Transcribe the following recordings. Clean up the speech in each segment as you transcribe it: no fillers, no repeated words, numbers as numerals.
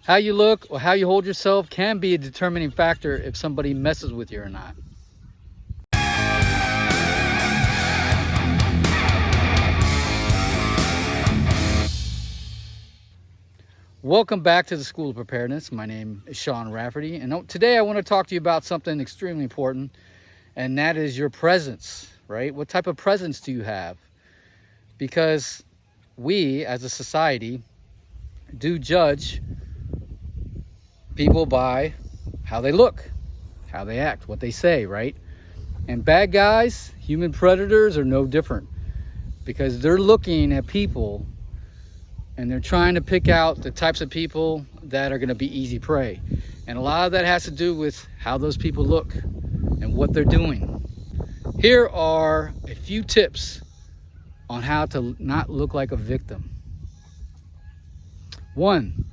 How you look or how you hold yourself can be a determining factor if somebody messes with you or not. Welcome back to the School of Preparedness. My name is Sean Rafferty, and today I want to talk to you about something extremely important, and that is your presence, right? What type of presence do you have? Because we, as a society, do judge people by how they look, how they act, what they say, right? And bad guys, human predators, are no different, because they're looking at people and they're trying to pick out the types of people that are going to be easy prey. And a lot of that has to do with how those people look and what they're doing. Here are a few tips on how to not look like a victim. 1,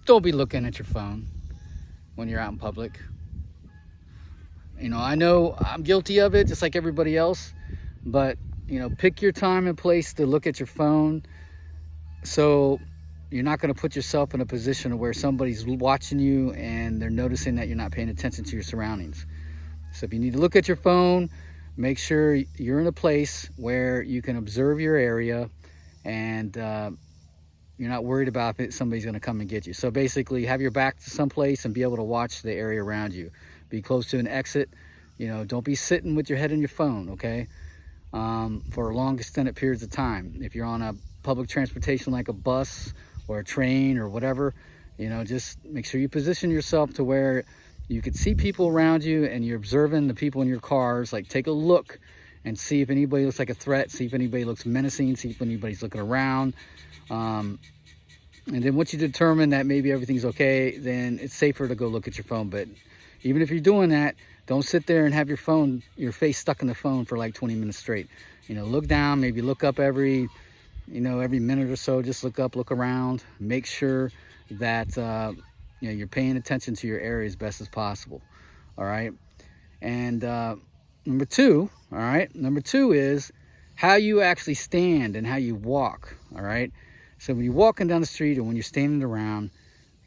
don't be looking at your phone when you're out in public. You know I'm guilty of it just like everybody else, but pick your time and place to look at your phone, so you're not going to put yourself in a position where somebody's watching you and they're noticing that you're not paying attention to your surroundings. So if you need to look at your phone, make sure you're in a place where you can observe your area and you're not worried about if somebody's going to come and get you. So basically, have your back to someplace and be able to watch the area around you. Be close to an exit. Don't be sitting with your head in your phone, okay? For long extended periods of time. If you're on a public transportation like a bus or a train or whatever, just make sure you position yourself to where you can see people around you and you're observing the people in your cars. Like, take a look and see if anybody looks like a threat, see if anybody looks menacing, see if anybody's looking around. And then once you determine that maybe everything's okay, then it's safer to go look at your phone. But even if you're doing that, don't sit there and have your face stuck in the phone for like 20 minutes straight. Look down, maybe look up every minute or so. Just look up, look around, make sure that you're paying attention to your area as best as possible. All right. And number two is how you actually stand and how you walk. All right. So when you're walking down the street or when you're standing around,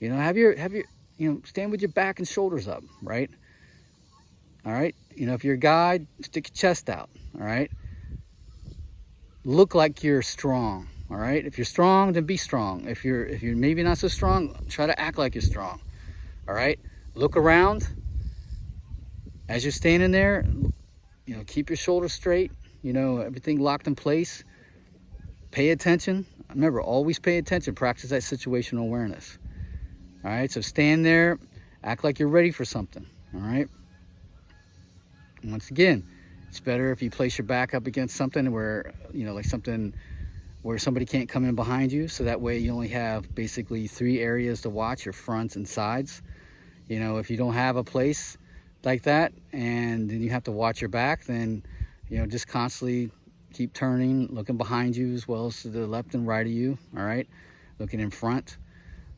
have your stand with your back and shoulders up, right? All right. If you're a guy, stick your chest out. All right. Look like you're strong. All right. If you're strong, then be strong. If you're maybe not so strong, try to act like you're strong. All right. Look around as you're standing there. Keep your shoulders straight. Everything locked in place. Pay attention. Remember, always pay attention. Practice that situational awareness. All right. So stand there. Act like you're ready for something. All right. And once again, it's better if you place your back up against something where, like something where somebody can't come in behind you. So that way you only have basically 3 areas to watch, your fronts and sides. If you don't have a place like that and then you have to watch your back, then, just constantly keep turning, looking behind you as well as to the left and right of you. All right. Looking in front.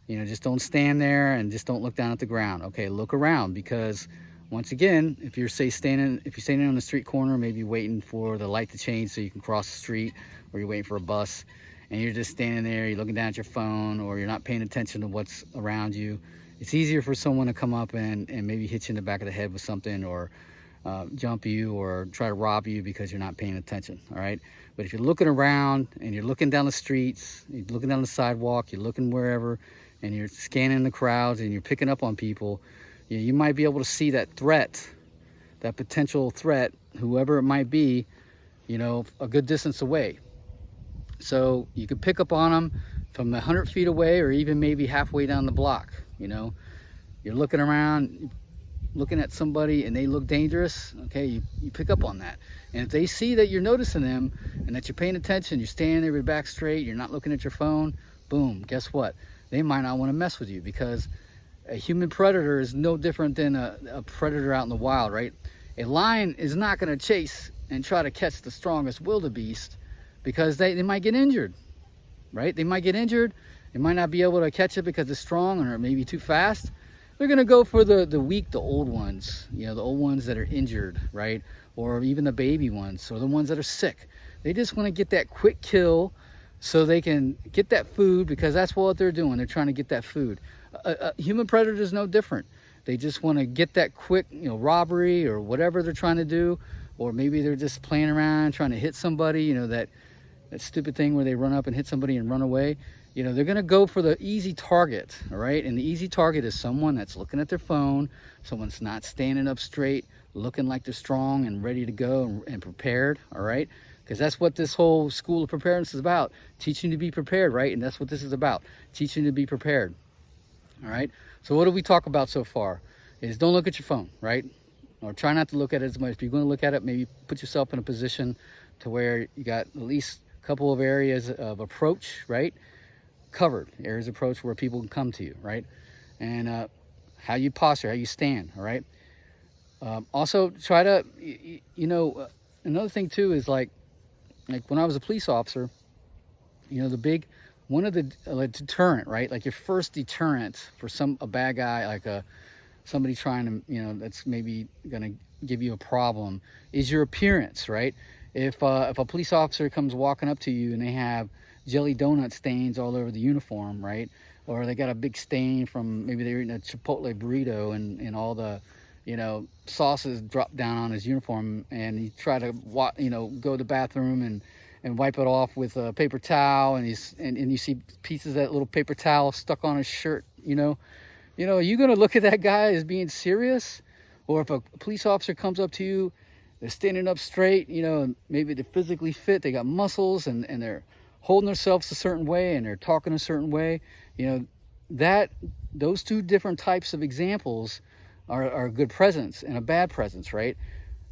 Just don't stand there and just don't look down at the ground. Okay. Look around, because once again, if you're standing on the street corner, maybe waiting for the light to change so you can cross the street, or you're waiting for a bus and you're just standing there, you're looking down at your phone, or you're not paying attention to what's around you, it's easier for someone to come up and maybe hit you in the back of the head with something, or jump you, or try to rob you because you're not paying attention. All right. But if you're looking around and you're looking down the streets, you're looking down the sidewalk, you're looking wherever, and you're scanning the crowds and you're picking up on people, you might be able to see that threat, that potential threat, whoever it might be, a good distance away. So you could pick up on them from 100 feet away, or even maybe halfway down the block. You're looking around, looking at somebody and they look dangerous. Okay, you pick up on that. And if they see that you're noticing them and that you're paying attention, you're standing there with your back straight, you're not looking at your phone, boom, guess what? They might not want to mess with you, because a human predator is no different than a predator out in the wild, right? A lion is not going to chase and try to catch the strongest wildebeest, because they might get injured, right? They might get injured. They might not be able to catch it because it's strong, or maybe too fast. They're going to go for the weak, the old ones, the old ones that are injured, right? Or even the baby ones, or the ones that are sick. They just want to get that quick kill so they can get that food, because that's what they're doing. They're trying to get that food. Human predator is no different. They just want to get that quick, robbery or whatever they're trying to do. Or maybe they're just playing around trying to hit somebody, that stupid thing where they run up and hit somebody and run away. They're going to go for the easy target, all right? And the easy target is someone that's looking at their phone, someone's not standing up straight, looking like they're strong and ready to go and prepared, all right? Because that's what this whole school of preparedness is about, teaching to be prepared, right? And that's what this is about, teaching to be prepared, all right? So what did we talk about so far? Is don't look at your phone, right? Or try not to look at it as much. If you're going to look at it, maybe put yourself in a position to where you got at least a couple of areas of approach, right? Covered areas of approach where people can come to you, right? And how you posture, how you stand, all right? Also try to, another thing too is like when I was a police officer, one of the deterrent, right? Like your first deterrent for a bad guy, like somebody trying to, that's maybe gonna give you a problem, is your appearance, right? If a police officer comes walking up to you and they have jelly donut stains all over the uniform, right? Or they got a big stain from maybe they're eating a Chipotle burrito and all the, sauces drop down on his uniform, and you try to, go to the bathroom and wipe it off with a paper towel, and you see pieces of that little paper towel stuck on his shirt, are you going to look at that guy as being serious? Or if a police officer comes up to you, they're standing up straight, maybe they're physically fit, they got muscles, and they're holding themselves a certain way, and they're talking a certain way, those two different types of examples are a good presence and a bad presence, right?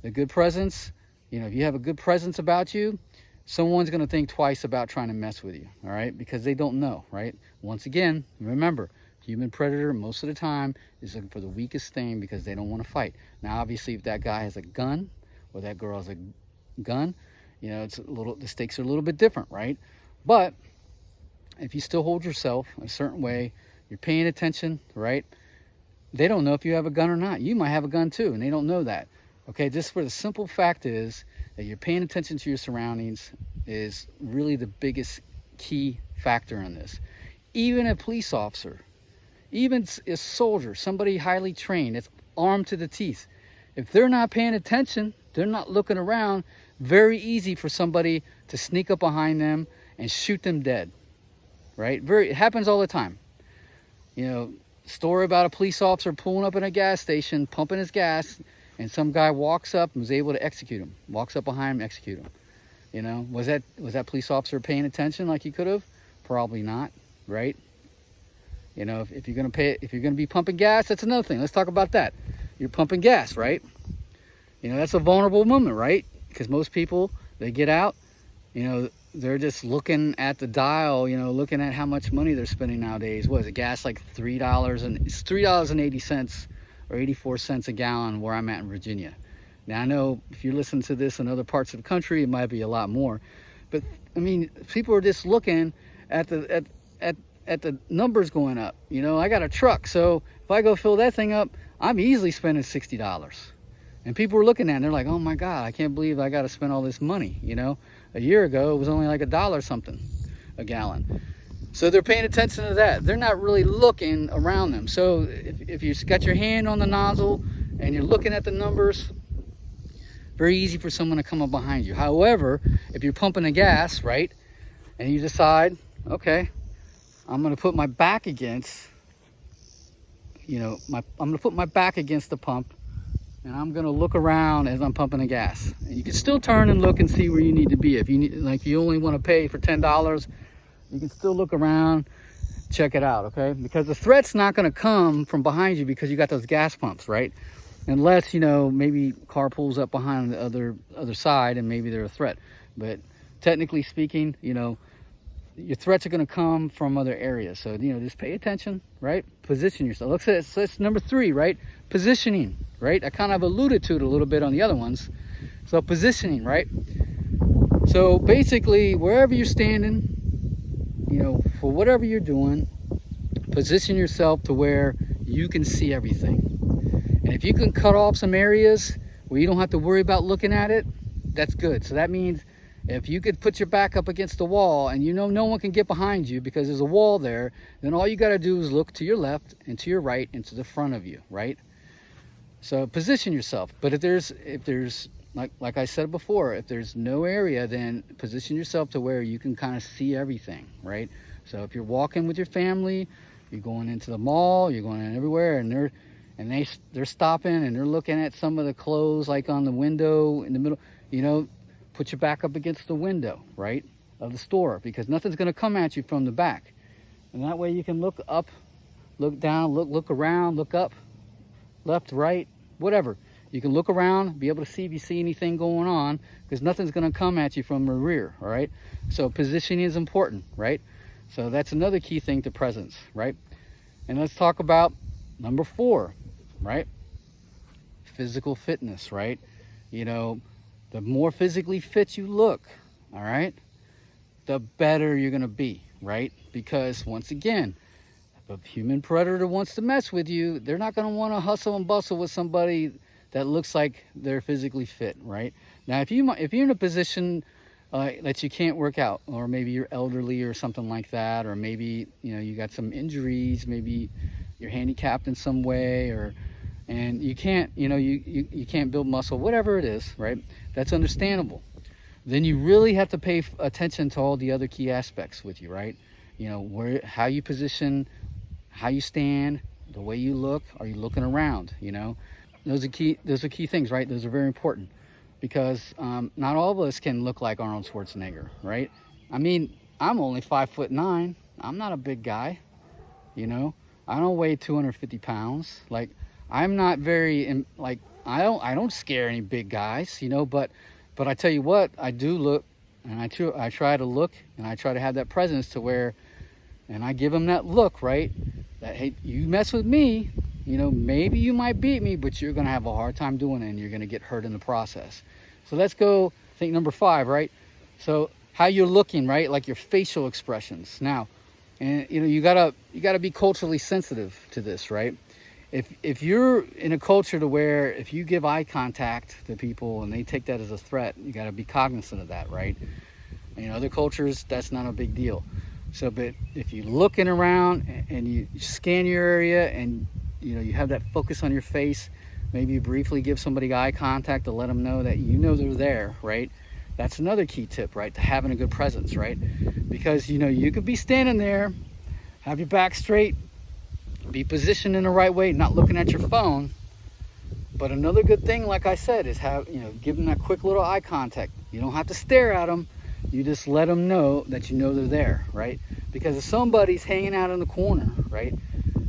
The good presence, if you have a good presence about you, someone's going to think twice about trying to mess with you, all right? Because they don't know, right? Once again, remember, human predator most of the time is looking for the weakest thing because they don't want to fight. Now, obviously, if that guy has a gun or that girl has a gun, the stakes are a little bit different, right? But if you still hold yourself a certain way, you're paying attention, right? They don't know if you have a gun or not. You might have a gun too, and they don't know that. Okay, just for the simple fact is that you're paying attention to your surroundings is really the biggest key factor in this. Even a police officer, even a soldier, somebody highly trained, that's armed to the teeth, if they're not paying attention, they're not looking around, very easy for somebody to sneak up behind them and shoot them dead, right? It happens all the time. Story about a police officer pulling up in a gas station, pumping his gas, and some guy walks up and was able to execute him, walks up behind him, execute him. Was that police officer paying attention like he could have? Probably not, right? If you're gonna be pumping gas, that's another thing. Let's talk about that. You're pumping gas, right? That's a vulnerable moment, right? Because most people, they get out, they're just looking at the dial, looking at how much money they're spending nowadays. What is it? Gas like $3, and it's $3.80 or 84 cents a gallon where I'm at in Virginia. Now I know if you listen to this in other parts of the country, it might be a lot more, but I mean, people are just looking at the numbers going up. I got a truck, so if I go fill that thing up, I'm easily spending $60. And people are looking at it and they're like, oh my God, I can't believe I got to spend all this money. A year ago, it was only like $1 something a gallon. So they're paying attention to that. They're not really looking around them. So if you got your hand on the nozzle and you're looking at the numbers, very easy for someone to come up behind you. However, if you're pumping the gas, right, and you decide, okay, I'm going to put my back against, I'm going to put my back against the pump, and I'm going to look around as I'm pumping the gas. And you can still turn and look and see where you need to be. If you need, like, you only want to pay for $10, you can still look around, check it out, okay? Because the threat's not going to come from behind you because you got those gas pumps, right? Unless, maybe car pulls up behind the other side and maybe they're a threat. But technically speaking, your threats are going to come from other areas. So, just pay attention, right? Position yourself. Look at it. So that's number 3, right? Positioning, right? I kind of alluded to it a little bit on the other ones. So positioning, right? So basically, wherever you're standing, for whatever you're doing, position yourself to where you can see everything. And if you can cut off some areas where you don't have to worry about looking at it, that's good. So that means If you could put your back up against the wall and you know no one can get behind you because there's a wall there, then all you got to do is look to your left and to your right and to the front of you, right? So position yourself. But if there's like I said before, if there's no area, then position yourself to where you can kind of see everything, right? So if you're walking with your family, you're going into the mall, you're going in everywhere, and they're stopping and they're looking at some of the clothes like on the window in the middle, you know, put your back up against the window, right, of the store, because nothing's going to come at you from the back. And that way you can look up, look down, look around, look up, left, right, whatever. You can look around, be able to see if you see anything going on, because nothing's going to come at you from the rear, all right? So positioning is important, right? So that's another key thing to presence, right? And let's talk about number 4, right? Physical fitness, right? You know, the more physically fit you look, all right, the better you're going to be, right? Because once again, if a human predator wants to mess with you, they're not going to want to hustle and bustle with somebody that looks like they're physically fit, right? Now, if you're in a position that you can't work out, or maybe you're elderly or something like that, or maybe, you know, you got some injuries, maybe you're handicapped in some way, and you can't, you know, you can't build muscle, whatever it is, right? That's understandable. Then you really have to pay attention to all the other key aspects with you, right? You know, how you position, how you stand, the way you look. Are you looking around? You know, those are key things, right? Those are very important, because not all of us can look like Arnold Schwarzenegger, right? I mean, I'm only 5'9". I'm not a big guy, you know. I don't weigh 250 pounds. Like, I'm not very, like, I don't scare any big guys, you know, but I tell you what, I do look, and I try to look, and I try to have that presence to where, and I give them that look, right? That, hey, you mess with me, you know, maybe you might beat me, but you're going to have a hard time doing it, and you're going to get hurt in the process. So let's go, I think, number 5, right? So how you're looking, right? Like your facial expressions. Now, and you know, you gotta be culturally sensitive to this, right? If you're in a culture to where if you give eye contact to people and they take that as a threat, you got to be cognizant of that, right? In other cultures, that's not a big deal. So, but if you're looking around and you scan your area and, you know, you have that focus on your face, maybe you briefly give somebody eye contact to let them know that you know they're there, right? That's another key tip, right? To having a good presence, right? Because, you know, you could be standing there, have your back straight, be positioned in the right way, not looking at your phone. But another good thing, like I said, is give them that quick little eye contact. You don't have to stare at them. You just let them know that you know they're there, right? Because if somebody's hanging out in the corner, right?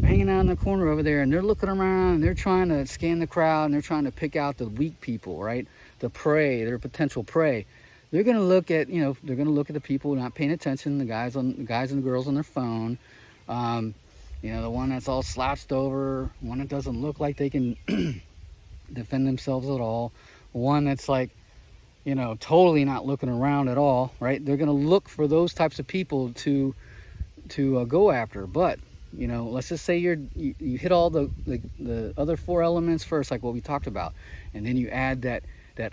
Hanging out in the corner over there, and they're looking around, and they're trying to scan the crowd, and they're trying to pick out the weak people, right? The prey, their potential prey. They're going to look at, you know, they're going to look at the people not paying attention, the guys and the girls on their phone. You know, the one that's all slouched over, one that doesn't look like they can defend themselves at all, one that's like, you know, totally not looking around at all, right? They're going to look for those types of people to go after. But, you know, let's just say you hit all the other 4 elements first, like what we talked about, and then you add that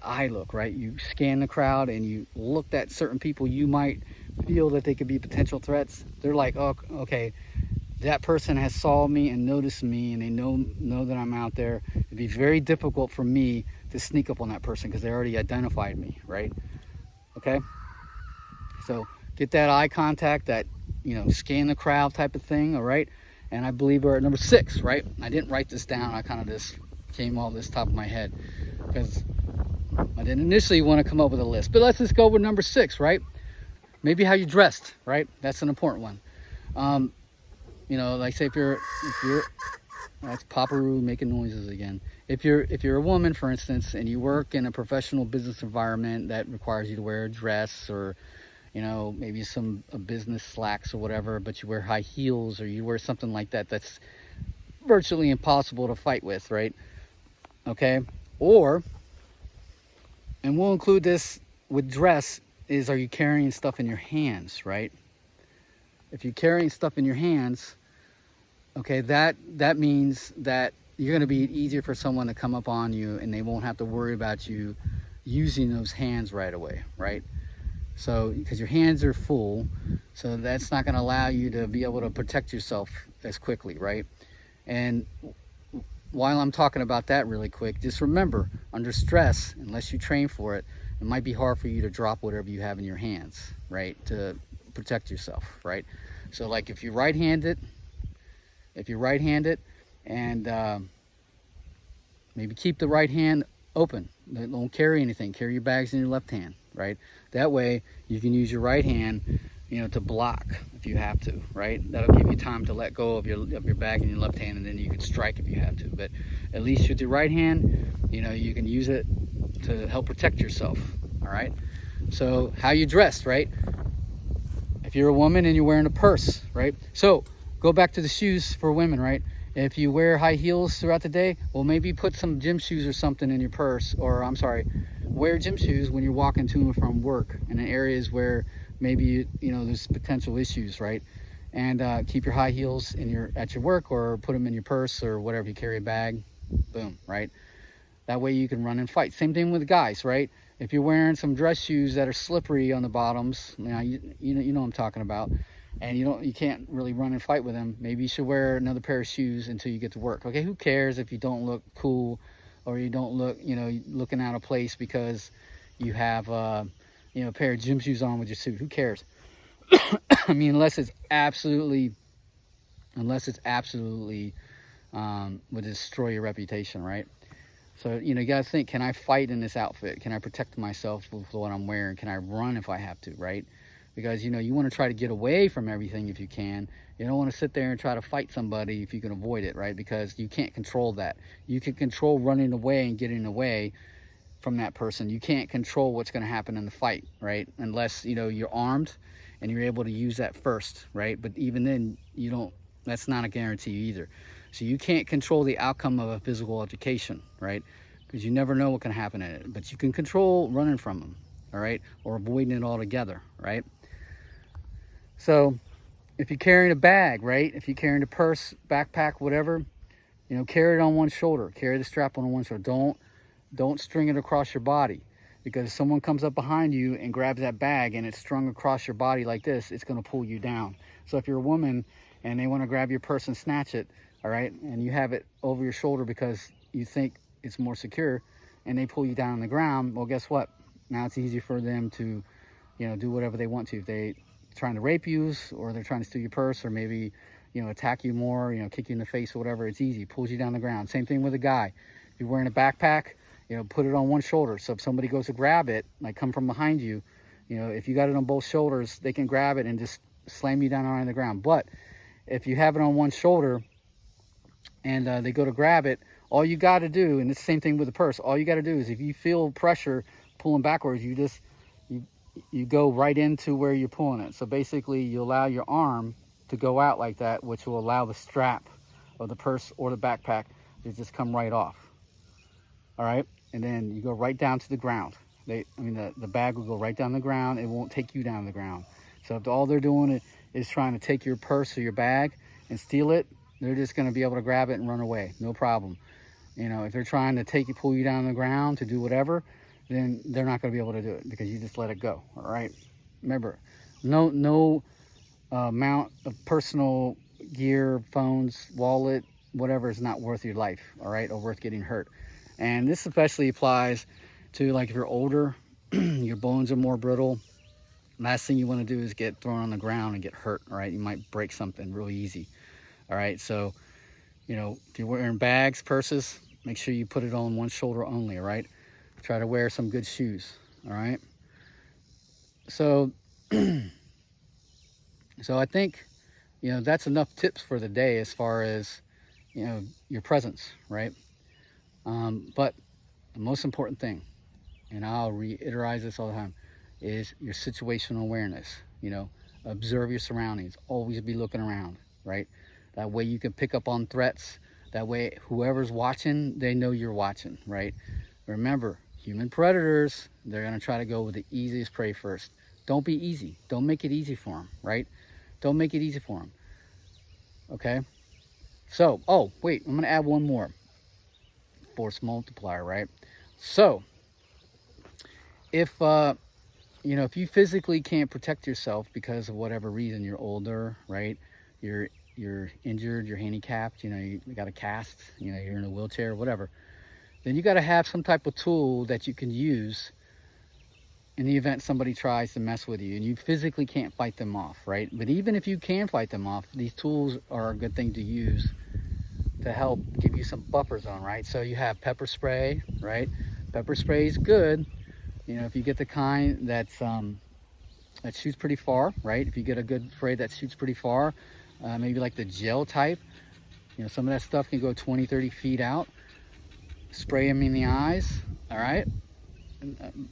eye look, right? You scan the crowd and you look at certain people you might feel that they could be potential threats. They're like, oh, okay, that person has saw me and noticed me, and they know that I'm out there. It'd be very difficult for me to sneak up on that person because they already identified me, right? Okay, so get that eye contact, that, you know, scan the crowd type of thing. All right, and I believe we're at number 6, right? I didn't write this down. I kind of just came off this top of my head because I didn't initially want to come up with a list, but let's just go with number 6, right? Maybe how you dressed, right? That's an important one. You know, like say if you're that's Paparoo making noises again. If you're a woman, for instance, and you work in a professional business environment that requires you to wear a dress, or, you know, maybe some business slacks or whatever, but you wear high heels or you wear something like that, that's virtually impossible to fight with, right? Okay, or, and we'll include this with dress, is are you carrying stuff in your hands, right? If you're carrying stuff in your hands, okay, that means that you're going to be easier for someone to come up on you, and they won't have to worry about you using those hands right away, right? So, because your hands are full, so that's not going to allow you to be able to protect yourself as quickly, right? And while I'm talking about that really quick, just remember, under stress, unless you train for it, it might be hard for you to drop whatever you have in your hands, right? To protect yourself, right? So like if you're right-handed, and maybe keep the right hand open. Don't carry anything. Carry your bags in your left hand, right? That way you can use your right hand, to block if you have to, right? That'll give you time to let go of your bag in your left hand, and then you can strike if you have to. But at least with your right hand, you can use it to help protect yourself, all right? So how you dressed, right? If you're a woman and you're wearing a purse, right? So go back to the shoes for women, right? If you wear high heels throughout the day, well, maybe put some gym shoes or something in your purse, or I'm sorry, wear gym shoes when you're walking to and from work and in areas where maybe there's potential issues, right? And keep your high heels at your work, or put them in your purse or whatever. You carry a bag, boom, right? That way you can run and fight. Same thing with guys, right? If you're wearing some dress shoes that are slippery on the bottoms, you know what I'm talking about, and you can't really run and fight with them, maybe you should wear another pair of shoes until you get to work. Okay, who cares if you don't look cool, or you don't look, looking out of place because you have a pair of gym shoes on with your suit? Who cares? I mean, unless it's absolutely would destroy your reputation, right? So, you got to think, can I fight in this outfit? Can I protect myself with what I'm wearing? Can I run if I have to, right? Because, you want to try to get away from everything if you can. You don't want to sit there and try to fight somebody if you can avoid it, right? Because you can't control that. You can control running away and getting away from that person. You can't control what's going to happen in the fight, right? Unless, you're armed and you're able to use that first, right? But even then, that's not a guarantee either. So you can't control the outcome of a physical altercation, right? Because you never know what can happen in it. But you can control running from them, all right? Or avoiding it altogether, right? So if you're carrying a bag, right? If you're carrying a purse, backpack, whatever, carry it on one shoulder. Carry the strap on one shoulder. Don't string it across your body. Because if someone comes up behind you and grabs that bag and it's strung across your body like this, it's going to pull you down. So if you're a woman and they want to grab your purse and snatch it, all right, and you have it over your shoulder because you think it's more secure, and they pull you down on the ground, well, guess what? Now it's easy for them to, do whatever they want to. If they're trying to rape you, or they're trying to steal your purse, or maybe, attack you more, kick you in the face or whatever, it's easy. Pulls you down the ground. Same thing with a guy. If you're wearing a backpack, put it on one shoulder. So if somebody goes to grab it, like come from behind you, if you got it on both shoulders, they can grab it and just slam you down on the ground. But if you have it on one shoulder and they go to grab it, all you got to do, and it's the same thing with the purse, all you got to do is, if you feel pressure pulling backwards, you go right into where you're pulling it. So basically you allow your arm to go out like that, which will allow the strap of the purse or the backpack to just come right off. All right, and then you go right down to the ground. The bag will go right down the ground. It won't take you down the ground. So if all they're doing is trying to take your purse or your bag and steal it, they're just going to be able to grab it and run away, no problem. If they're trying to pull you down on the ground to do whatever, then they're not going to be able to do it because you just let it go. All right. Remember, no amount of personal gear, phones, wallet, whatever is not worth your life. All right, or worth getting hurt. And this especially applies to, like, if you're older, your bones are more brittle. Last thing you want to do is get thrown on the ground and get hurt. All right, you might break something really easy. All right, so if you're wearing bags, purses, make sure you put it on one shoulder only. All right, try to wear some good shoes. All right, so I think that's enough tips for the day as far as your presence, right? But the most important thing, and I'll reiterate this all the time, is your situational awareness. Observe your surroundings. Always be looking around, right? That way you can pick up on threats. That way whoever's watching, they know you're watching, right? Remember, human predators, they're going to try to go with the easiest prey first. Don't be easy. Don't make it easy for them, right? Don't make it easy for them. Okay? So, oh, wait, I'm going to add one more. Force multiplier, right? So, if you know, if you physically can't protect yourself because of whatever reason, you're older, right? You're injured, you're handicapped, you know, you got a cast, you know, you're in a wheelchair, whatever. Then you got to have some type of tool that you can use in the event somebody tries to mess with you and you physically can't fight them off, right? But even if you can fight them off, these tools are a good thing to use to help give you some buffer zone, right? So you have pepper spray, right? Pepper spray is good, you know, if you get the kind that's that shoots pretty far, right? If you get a good spray that shoots pretty far, maybe like the gel type, you know, some of that stuff can go 20, 30 feet out. Spray them in the eyes, all right?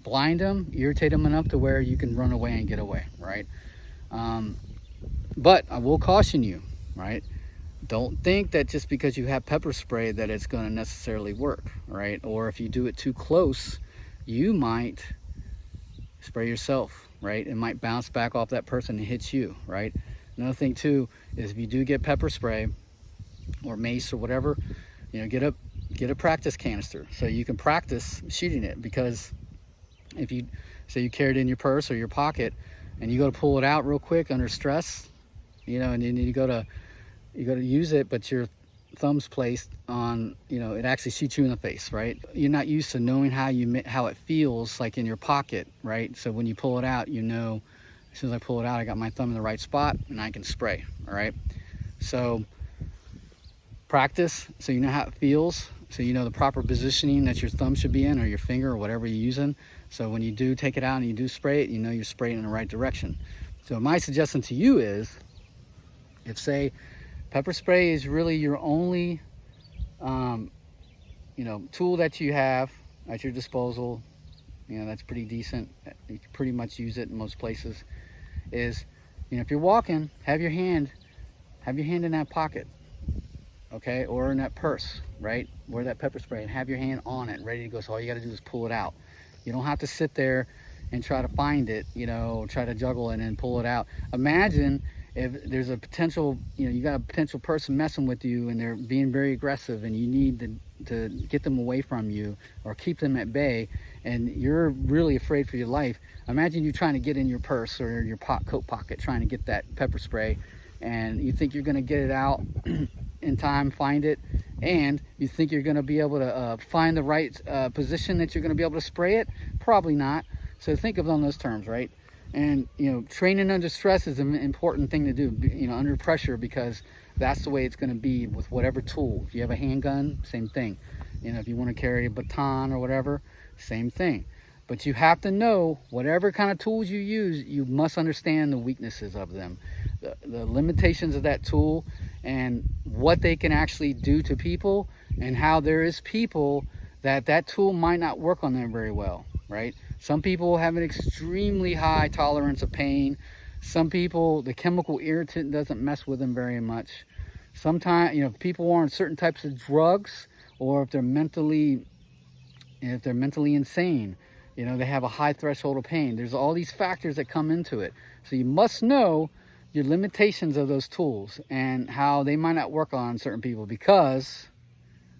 Blind them, irritate them enough to where you can run away and get away, right? But I will caution you, right? Don't think that just because you have pepper spray that it's going to necessarily work, right? Or if you do it too close, you might spray yourself, right? It might bounce back off that person and hit you, right? Another thing too is if you do get pepper spray or mace or whatever, you know, get a practice canister so you can practice shooting it. Because if you say you carry it in your purse or your pocket and you go to pull it out real quick under stress, you know, and then you go to use it, but your thumb's placed on, you know, it actually shoots you in the face, right? You're not used to knowing how it feels like in your pocket, right? So when you pull it out, you know, as soon as I pull it out, I got my thumb in the right spot and I can spray, all right? So practice so you know how it feels, so you know the proper positioning that your thumb should be in, or your finger, or whatever you're using. So when you do take it out and you do spray it, you know you're spraying in the right direction. So my suggestion to you is, if say pepper spray is really your only you know, tool that you have at your disposal, you know, that's pretty decent, you can pretty much use it in most places, is, you know, if you're walking, have your hand in that pocket, okay, or in that purse, right, where that pepper spray, and have your hand on it ready to go. So all you got to do is pull it out. You don't have to sit there and try to find it, you know, try to juggle it and pull it out. Imagine if there's a potential, you know, you got a potential person messing with you and they're being very aggressive and you need to get them away from you or keep them at bay, and you're really afraid for your life. Imagine you trying to get in your purse or your coat pocket trying to get that pepper spray, and you think you're going to get it out in time, find it, and you think you're going to be able to find the right position that you're going to be able to spray it. Probably not. So think of it on those terms, right? And, you know, training under stress is an important thing to do, you know, under pressure, because that's the way it's going to be with whatever tool. If you have a handgun, same thing. You know, if you want to carry a baton or whatever, same thing. But you have to know whatever kind of tools you use, you must understand the weaknesses of them, the limitations of that tool, and what they can actually do to people, and how there is people that tool might not work on them very well, right? Some people have an extremely high tolerance of pain. Some people, the chemical irritant doesn't mess with them very much. Sometimes, you know, people are on certain types of drugs, or if they're mentally insane, you know, they have a high threshold of pain. There's all these factors that come into it. So you must know your limitations of those tools and how they might not work on certain people, because,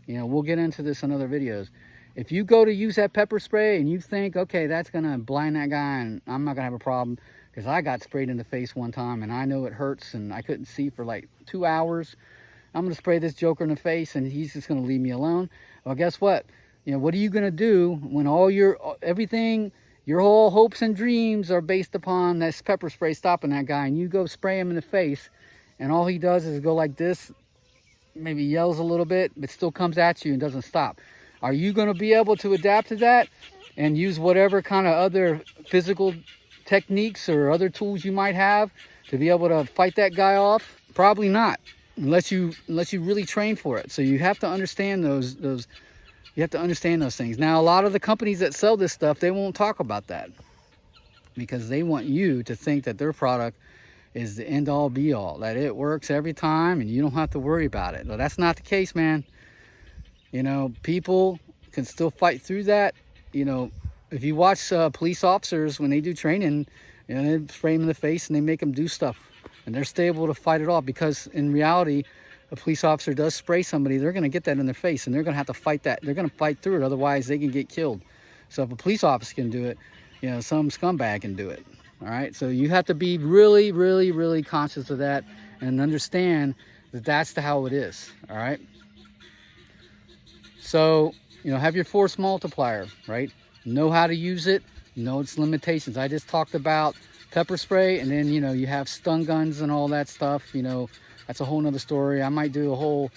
you know, we'll get into this in other videos. If you go to use that pepper spray and you think, okay, that's gonna blind that guy and I'm not gonna have a problem, because I got sprayed in the face one time and I know it hurts and I couldn't see for like 2 hours. I'm gonna spray this joker in the face and he's just gonna leave me alone. Well, guess what? You know, what are you gonna do when all your whole hopes and dreams are based upon that pepper spray stopping that guy, and you go spray him in the face and all he does is go like this, maybe yells a little bit, but still comes at you and doesn't stop? Are you going to be able to adapt to that and use whatever kind of other physical techniques or other tools you might have to be able to fight that guy off? Probably not, unless you really train for it. So you have to understand those you have to understand those things. Now, a lot of the companies that sell this stuff, they won't talk about that, because they want you to think that their product is the end all be all, that it works every time and you don't have to worry about it. Well, that's not the case, man. You know, people can still fight through that. You know, if you watch police officers when they do training, you know, they spray them in the face and they make them do stuff, and they're still able to fight it off, because in reality, a police officer does spray somebody, they're going to get that in their face and they're going to have to fight that. They're going to fight through it, otherwise they can get killed. So if a police officer can do it, you know, some scumbag can do it. All right, so you have to be really, really, really conscious of that and understand that that's how it is. All right, so you know, have your force multiplier, right? Know how to use it, know its limitations. I just talked about pepper spray, and then, you know, you have stun guns and all that stuff. You know, that's a whole nother story. I might do a whole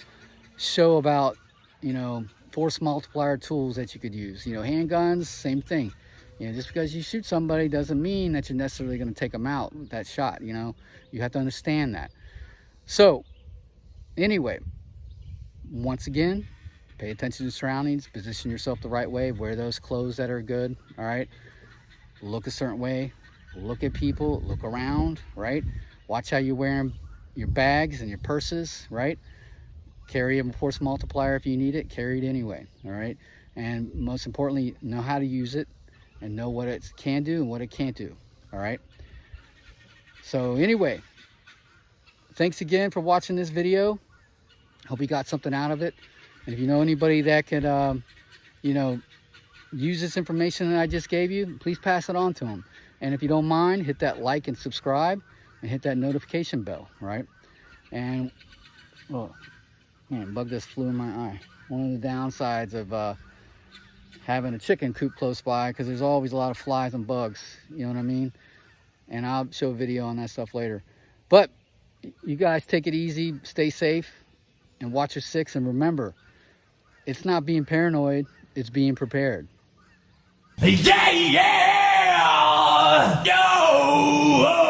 show about, you know, force multiplier tools that you could use. You know, handguns, same thing. You know, just because you shoot somebody doesn't mean that you're necessarily going to take them out with that shot. You know, you have to understand that. So anyway, once again, pay attention to surroundings, position yourself the right way, wear those clothes that are good. All right, look a certain way, look at people, look around, right? Watch how you're wearing your bags and your purses, right? Carry a force multiplier if you need it, carry it anyway. All right, and most importantly, know how to use it and know what it can do and what it can't do. All right, so anyway, thanks again for watching this video. Hope you got something out of it. And if you know anybody that could you know, use this information that I just gave you, please pass it on to them. And if you don't mind, hit that like and subscribe and hit that notification bell, right? And, oh man, bug just flew in my eye. One of the downsides of having a chicken coop close by, because there's always a lot of flies and bugs, you know what I mean? And I'll show a video on that stuff later. But you guys take it easy, stay safe, and watch your six. And remember, it's not being paranoid, it's being prepared. Yeah, yeah, yo.